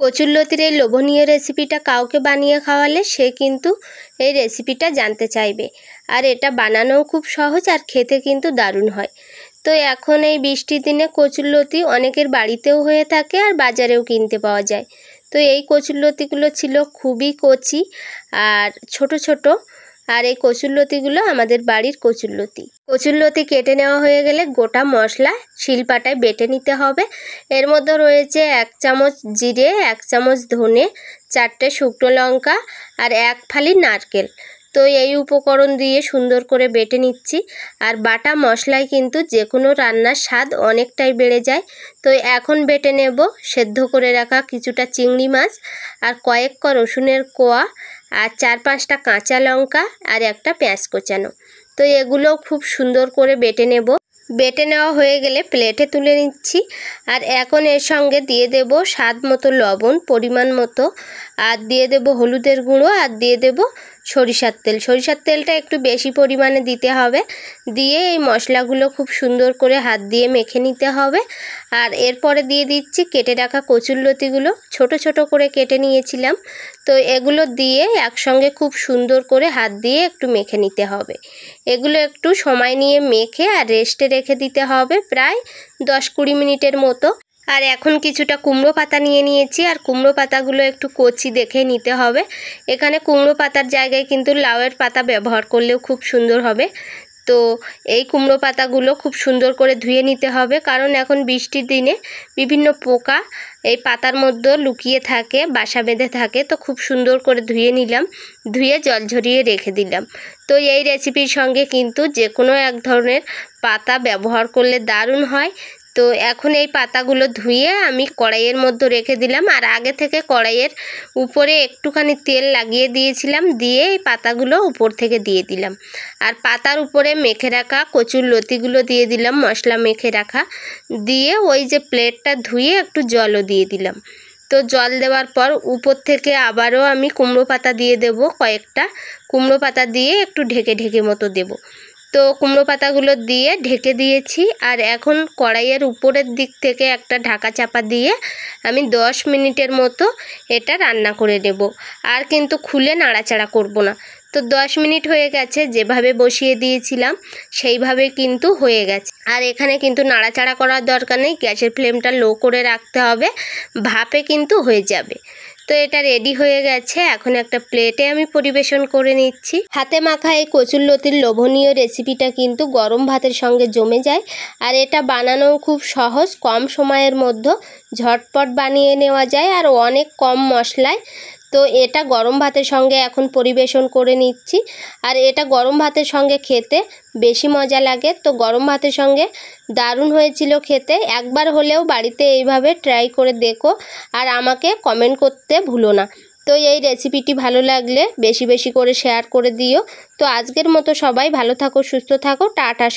কচুরলতির এই লোভনীয় রেসিপিটা কাউকে বানিয়ে খাওয়ালে সে কিন্তু এই রেসিপিটা জানতে চাইবে। আর এটা বানানোও খুব সহজ আর খেতে কিন্তু দারুণ হয়। তো এখন এই বৃষ্টির দিনে কচুরলতি অনেকের বাড়িতেও হয়ে থাকে আর বাজারেও কিনতে পাওয়া যায়। তো এই কচুরলতিগুলো ছিল খুবই কচি আর ছোট ছোট। আর এই কচুরলতিগুলো আমাদের বাড়ির কচুরলতি কেটে নেওয়া হয়ে গেলে গোটা মশলা শিলপাটায় বেটে নিতে হবে। এর মধ্যে রয়েছে 1 চামচ জিরে, 1 চামচ ধনে, 4টে শুকনো লঙ্কা আর 1 ফালি নারকেল। তো এই উপকরণ দিয়ে সুন্দর করে বেটে নিচ্ছি। আর বাটা মশলায় কিন্তু যে কোনো রান্নার স্বাদ অনেকটাই বেড়ে যায়। তো এখন বেটে নেব সেদ্ধ করে রাখা কিছুটা চিংড়ি মাছ আর কয়েক ক রসুনের কোয়া আর 4-5টা কাঁচা লঙ্কা আর একটা পেঁয়াজ কোচানো। তো এগুলো খুব সুন্দর করে বেটে নেব। বেটে নেওয়া হয়ে গেলে প্লেটে তুলে নিচ্ছি। আর এখন এর সঙ্গে দিয়ে দেব স্বাদ মতো লবণ পরিমাণ মতো, আর দিয়ে দেব হলুদের গুঁড়ো, আর দিয়ে দেব সরিষার তেল। সরিষার তেলটা একটু বেশি পরিমাণে দিতে হবে। দিয়ে এই মশলাগুলো খুব সুন্দর করে হাত দিয়ে মেখে নিতে হবে। আর এরপরে দিয়ে দিচ্ছি কেটে রাখা কচুরলতিগুলো, ছোট ছোট করে কেটে নিয়েছিলাম। তো এগুলো দিয়ে একসঙ্গে খুব সুন্দর করে হাত দিয়ে একটু মেখে নিতে হবে। এগুলো একটু সময় নিয়ে মেখে আর রেস্টে রেখে দিতে হবে প্রায় 10-20 মিনিটের মতো। আর এখন কিছুটা কুমড়ো পাতা নিয়ে নিয়েছি, আর কুমড়ো পাতাগুলো একটু কচি দেখে নিতে হবে। এখানে কুমড়ো পাতার জায়গায় কিন্তু লাউয়ের পাতা ব্যবহার করলেও খুব সুন্দর হবে। তো এই কুমড়ো পাতাগুলো খুব সুন্দর করে ধুয়ে নিতে হবে, কারণ এখন বৃষ্টির দিনে বিভিন্ন পোকা এই পাতার মধ্যে লুকিয়ে থাকে, বাসা বেঁধে থাকে। তো খুব সুন্দর করে ধুয়ে নিলাম, ধুয়ে জল ঝরিয়ে রেখে দিলাম। তো এই রেসিপির সঙ্গে কিন্তু যে কোনো এক ধরনের পাতা ব্যবহার করলে দারুণ হয়। তো এখন এই পাতাগুলো ধুয়ে আমি কড়াইয়ের মধ্যে রেখে দিলাম। আর আগে থেকে কড়াইয়ের উপরে একটুখানি তেল লাগিয়ে দিয়েছিলাম, দিয়ে এই পাতাগুলো উপর থেকে দিয়ে দিলাম। আর পাতার উপরে মেখে রাখা কচুরলতিগুলো দিয়ে দিলাম, মশলা মেখে রাখা। দিয়ে ওই যে প্লেটটা ধুয়ে একটু জলও দিয়ে দিলাম। তো জল দেওয়ার পর উপর থেকে আবারও আমি কুমড়ো পাতা দিয়ে দেব কয়েকটা। কুমড়ো পাতা দিয়ে একটু ঢেকে ঢেকে মতো দেব। তো কুমড়ো পাতাগুলো দিয়ে ঢেকে দিয়েছি। আর এখন কড়াইয়ের উপরের দিক থেকে একটা ঢাকা চাপা দিয়ে আমি 10 মিনিটের মতো এটা রান্না করে নেব। আর কিন্তু খুলে নাড়াচাড়া করব না। তো 10 মিনিট হয়ে গেছে, যেভাবে বসিয়ে দিয়েছিলাম সেইভাবে কিন্তু হয়ে গেছে। আর এখানে কিন্তু নাড়াচাড়া করার দরকার নেই, গ্যাসের ফ্লেমটা লো করে রাখতে হবে, ভাপে কিন্তু হয়ে যাবে। তো এটা রেডি হয়ে গেছে। এখন একটা প্লেটে আমি পরিবেশন করে নিচ্ছি। হাতে মাখা এই কচুরলতির লোভনীয় রেসিপিটা কিন্তু গরম ভাতের সঙ্গে জমে যায়। আর এটা বানানোও খুব সহজ, কম সময়ের মধ্যে ঝটপট বানিয়ে নেওয়া যায় আর অনেক কম মশলায়। তো এটা গরম ভাতের সঙ্গে এখন পরিবেশন করে নিচ্ছি। আর এটা গরম ভাতের সঙ্গে খেতে বেশি মজা লাগে। তো গরম ভাতের সঙ্গে দারুণ হয়েছিল খেতে। একবার হলেও বাড়িতে এইভাবে ট্রাই করে দেখো আর আমাকে কমেন্ট করতে ভুলো না। তো এই রেসিপিটি ভালো লাগলে বেশি বেশি করে শেয়ার করে দিও। তো আজকের মতো সবাই ভালো থাকো, সুস্থ থাকো, টাটা।